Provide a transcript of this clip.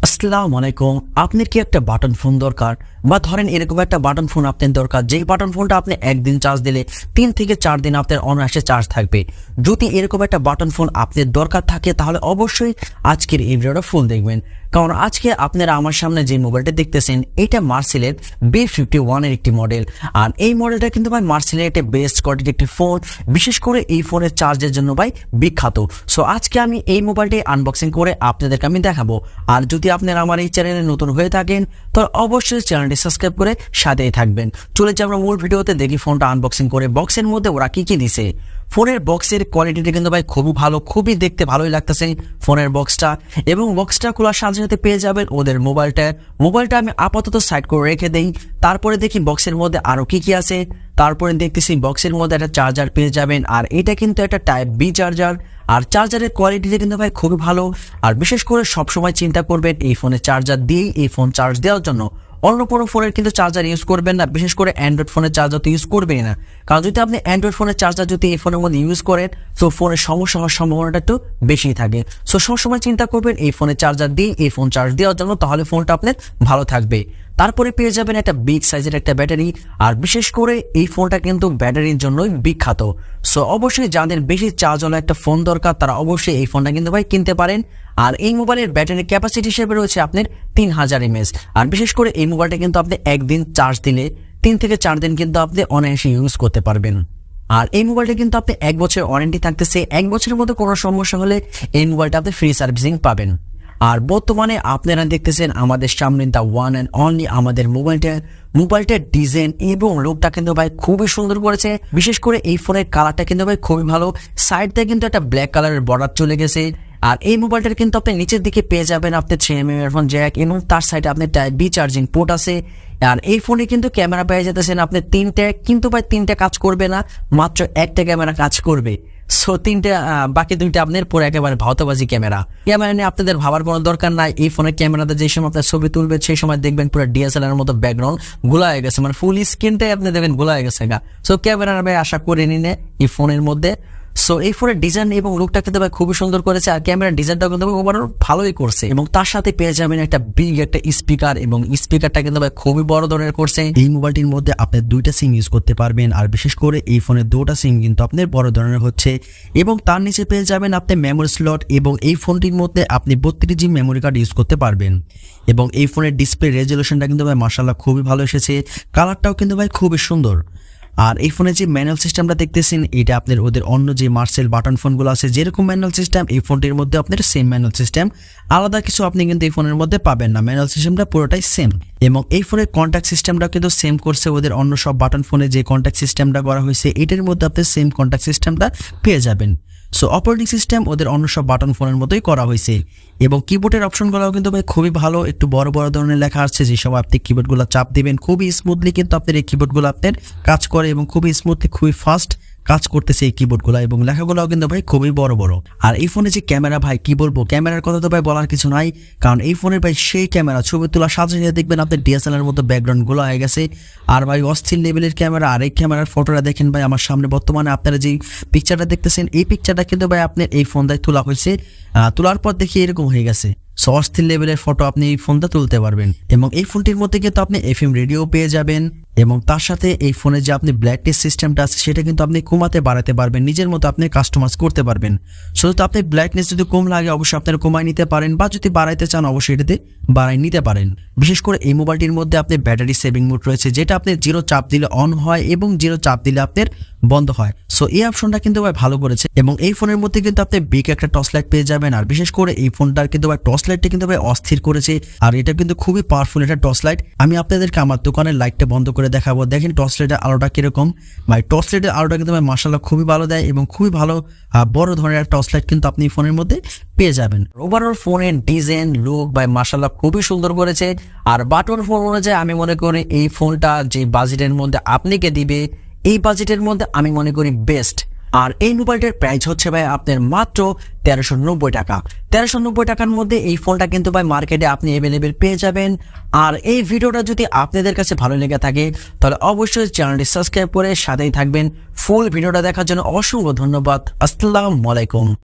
আসসালামু আলাইকুম। আপনার কি একটা বাটন ফোন দরকার, বা ধরেন এরকম একটা বাটন ফোন আপনার দরকার, যেই বাটন ফোনটা আপনি একদিন চার্জ দিলে 3 থেকে 4 দিন আপনার অনায়াসে চার্জ থাকবে। যদি এরকম একটা বাটন ফোন আপনার দরকার থাকে তাহলে অবশ্যই আজকের এই ভিডিওটা ফুল দেখবেন, কারণ আজকে আপনারা আমার সামনে যে মোবাইলটা দেখতেছেন এটা মার্সেলের B51 এর একটি মডেল। আর এই মডেলটা কিন্তু ভাই মার্সেলের একটা বেস্ট কোয়ালিটির একটি ফোন, বিশেষ করে এই ফোনের চার্জের জন্য ভাই বিখ্যাত। সো আজকে আমি এই মোবাইলটি আনবক্সিং করে আপনাদেরকে আমি দেখাবো। আর যদি আপনারা আমার এই চ্যানেলে নতুন হয়ে থাকেন তাহলে অবশ্যই চ্যানেলটি সাবস্ক্রাইব করে সাথেই থাকবেন। চলে যাই আমরা মূল ভিডিওতে, দেখি ফোনটা আনবক্সিং করে বক্সের মধ্যে ওরা কি দিছে। ফোনের বক্সের কোয়ালিটিটা কিন্তু ভাই খুবই ভালো, খুবই দেখতে ভালোই লাগতেছে ফোনের বক্সটা। এবং বক্সটা খোলার সাথে সাথে পেয়ে যাবেন ওদের মোবাইলটা আমি আপাতত সাইড করে রেখে দেই। তারপরে দেখি বক্সের মধ্যে আরো কি আছে। তারপরে দেখতেছি বক্সের মধ্যে একটা চার্জার পেয়ে যাবেন, আর এটা কিন্তু একটা টাইপ বি চার্জার। আর চার্জারের কোয়ালিটিটা কিন্তু ভাই খুবই ভালো। আর বিশেষ করে সবসময় চিন্তা করবেন এই ফোনের চার্জার দিয়ে এই ফোন চার্জ দেওয়ার জন্য, অন্য কোনো ফোনের কিন্তু চার্জার ইউজ করবেন না। বিশেষ করে অ্যান্ড্রয়েড ফোনের চার্জার তো ইউজ করবেন না, কারণ যদি আপনি অ্যান্ড্রয়েড ফোনের চার্জার যদি এই ফোনের মধ্যে ইউজ করেন তো ফোনের সমস্যা হওয়ার সম্ভাবনাটা একটু বেশি থাকে। সো সবসময় চিন্তা করবেন এই ফোনের চার্জার দিয়ে এই ফোন চার্জ দেওয়ার জন্য, তাহলে ফোনটা আপনার ভালো থাকবে। তারপরে পেয়ে যাবেন একটা বিগ সাইজের একটা ব্যাটারি, আর বিশেষ করে এই ফোনটা কিন্তু ব্যাটারির জন্যই বিখ্যাত। সো অবশ্যই যাদের বেশি চার্জ হলো একটা ফোন দরকার তারা অবশ্যই এই ফোনটা কিন্তু ভাই কিনতে পারেন। আর এই মোবাইলের ব্যাটারি ক্যাপাসিটি হিসেবে রয়েছে আপনার 3000 mAh। আর বিশেষ করে এই মোবাইলটা কিন্তু আপনি একদিন চার্জ দিলে 3 থেকে 4 দিন কিন্তু আপনি অনায়াসে ইউজ করতে পারবেন। আর এই মোবাইলটা কিন্তু আপনি 1 বছর ওয়ারেন্টি থাকতেছে। 1 বছরের মধ্যে কোনো সমস্যা হলে এই মোবাইলটা আপনি ফ্রি সার্ভিসিং পাবেন। আর বর্তমানে আপনারা দেখতেছেন আমাদের সামনে দ্য ওয়ান অ্যান্ড অনলি আমাদের মোবাইলটার ডিজাইন এবং লুকটা কিন্তু ভাই খুবই সুন্দর করেছে। বিশেষ করে এই ফোনের কালারটা কিন্তু ভাই খুবই ভালো। সাইড দিয়ে কিন্তু একটা ব্ল্যাক কালারের বর্ডার চলে গেছে। আর এই মোবাইলটার কিন্তু আপনি নিচের দিকে পেয়ে যাবেন আপনার 3mm ইয়ারফোন জ্যাক, এবং তার সাইডে আপনার টাইপ বি চার্জিং পোর্ট আছে। আর এই ফোনে কিন্তু ক্যামেরা পেয়ে যেতেছেন আপনি 3টে, কিন্তু ভাই 3টে কাজ করবে না, মাত্র একটা ক্যামেরা কাজ করবে। সো 3টে, বাকি 2টা আপনার পুরো একেবারে ভাওতাবাজি ক্যামেরা নিয়ে আপনাদের ভাবার কোনো দরকার নাই। এই ফোনের ক্যামেরাতে যে সময় আপনার ছবি তুলবে সেই সময় দেখবেন পুরো ডিএসএলআর মতো ব্যাকগ্রাউন্ড গোলা হয়ে গেছে, মানে ফুল স্ক্রিনটাই আপনি দেখবেন গোলা হয়ে গেছে। সো ক্যামেরার ভাই আশা করে নিনে এই ফোনের মধ্যে। সো এই ফোনের ডিজাইন এবং লুকটা কিন্তু ভাই খুবই সুন্দর করেছে, আর ক্যামেরার ডিজাইনটা কিন্তু ওভারঅল ভালোই করছে। এবং তার সাথে পেয়ে যাবেন একটা বিগ একটা স্পিকার, এবং স্পিকারটা কিন্তু ভাই খুবই বড় ধরনের করছে। এই মোবাইলটির মধ্যে আপনি 2টা সিম ইউজ করতে পারবেন, আর বিশেষ করে এই ফোনের 2টা সিম কিন্তু আপনার বড় ধরনের হচ্ছে। এবং তার নিচে পেয়ে যাবেন আপনি মেমোরি স্লট, এবং এই ফোনটির মধ্যে আপনি 32GB মেমোরি কার্ড ইউজ করতে পারবেন। এবং এই ফোনের ডিসপ্লে রেজলিউশনটা কিন্তু ভাই মাশাআল্লাহ খুবই ভালো এসেছে, কালারটাও কিন্তু ভাই খুবই সুন্দর। আর এই ফোনে যে ম্যানুয়াল সিস্টেমটা দেখতেছেন এটা আপনার ওদের অন্য যে মার্সেল বাটন ফোনগুলো আছে যেরকম ম্যানুয়াল সিস্টেম, এই ফোনটির মধ্যে আপনার সেম ম্যানুয়াল সিস্টেম, আলাদা কিছু আপনি কিন্তু এই ফোনের মধ্যে পাবেন না। ম্যানুয়াল সিস্টেমটা পুরোটাই সেম। এবং এই ফোনের কন্ট্যাক্ট সিস্টেমটা কিন্তু সেম করছে ওদের অন্য সব বাটন ফোনে যে কন্ট্যাক্ট সিস্টেমটা করা হয়েছে, এটার মধ্যে আপনি সেম কন্ট্যাক্ট সিস্টেমটা পেয়ে যাবেন। সো অপারেটিং সিস্টেম ওদের অন্য সব বাটন ফোনের মতোই করা হয়েছে। এবং কিবোর্ডের অপশনগুলোও কিন্তু ভাই খুবই ভালো, একটু বড় বড় ধরনের লেখা আছে, যে সব আপনি কিবোর্ডগুলো চাপ দিবেন খুবই স্মুথলি কিন্তু আপনার এই কিবোর্ডগুলো আপনার কাজ করে, এবং খুবই স্মুথলি খুবই ফাস্ট কাজ করতেছে এই কিবোর্ডগুলো, এবং লেখাগুলোও কিন্তু ভাই খুবই বড় বড়। আর এই ফোনে যে ক্যামেরা ভাই কি বলবো, ক্যামেরার কথা তো ভাই বলার কিছু নাই, কারণ এই ফোনের ভাই সেই ক্যামেরা, ছবি তোলার সাথে সাথে দেখবেন আপনার ডিএসএলআর মতো ব্যাকগ্রাউন্ড গুলো হয়ে গেছে। আর ভাই অস্থির লেভেলের ক্যামেরা। আর এই ক্যামেরার ফটোটা দেখেন ভাই আমার সামনে বর্তমানে আপনারা যে পিকচারটা দেখতেছেন, এই পিকচারটা কিন্তু ভাই আপনার এই ফোন দিয়ে তোলা হয়েছে। তোলার পর দেখি এরকম হয়ে গেছে। সো অস্থির লেভেলের ফটো আপনি এই ফোনটা তুলতে পারবেন। এবং এই ফোনটির মধ্যে কিন্তু আপনি এফএম রেডিও পেয়ে যাবেন, এবং তার সাথে এই ফোনে যে আপনি ব্রাইটনেস সিস্টেমটা আছে সেটা কিন্তু আপনি কমাতে বাড়াতে পারবেন, নিজের মতো আপনি কাস্টমাইজ করতে পারবেন। শুধু তো আপনি ব্রাইটনেস যদি কম লাগে অবশ্যই আপনারা কমাই নিতে পারেন, বা যদি বাড়াইতে চান অবশ্যই এটাতে বাড়াই নিতে পারেন। বিশেষ করে এই মোবাইলটির মধ্যে আপনি ব্যাটারি সেভিং মোড রয়েছে, যেটা আপনি 0 চাপ দিলে অন হয় এবং 0 চাপ দিলে আপনার বন্ধ হয়। সো এই অপশনটা কিন্তু ভাই ভালো করেছে। এবং এই ফোনের মধ্যে কিন্তু আপনি বিগ একটা টর্চ লাইট পেয়ে যাবেন, আর বিশেষ করে এই ফোনটার কিন্তু ভাই টর্চ লাইটটা কিন্তু ভাই অস্থির করেছে। আর এটা কিন্তু খুবই পাওয়ারফুল একটা টর্চ লাইট। আমি আপনাদেরকে আমার দোকানের লাইটটা বন্ধ করে দেখাবো। দেখেন টর্চ লাইটের আলোটা কিরকম। ভাই টর্চ লাইটের আলোটা কিন্তু ভাই মাশাআল্লাহ খুবই ভালো দেয়, এবং খুবই ভালো বড় ধরনের একটা টর্চ লাইট কিন্তু আপনি ফোনের মধ্যে পেয়ে যাবেন। ওভারঅল ফোনের ডিজাইন লুক ভাই মাশাআল্লাহ খুবই সুন্দর করেছে। আর বাটন ফোন অনুযায়ী আমি মনে করি এই ফোনটা যে বাজেটের মধ্যে আপনাকে দিবে, এই বাজেটের মধ্যে আমি মনে করি বেস্ট। আর এই মোবাইলটার প্রাইস হচ্ছে ভাই আপনার মাত্র 1390 টাকা। 1390 টাকার মধ্যে এই ফোনটা কিন্তু ভাই মার্কেটে আপনি অ্যাভেলেবেল পেয়ে যাবেন। আর এই ভিডিওটা যদি আপনাদের কাছে ভালো লেগে থাকে তাহলে অবশ্যই চ্যানেলটি সাবস্ক্রাইব করে সাথেই থাকবেন। ফুল ভিডিওটা দেখার জন্য অসংখ্য ধন্যবাদ। আসসালামু আলাইকুম।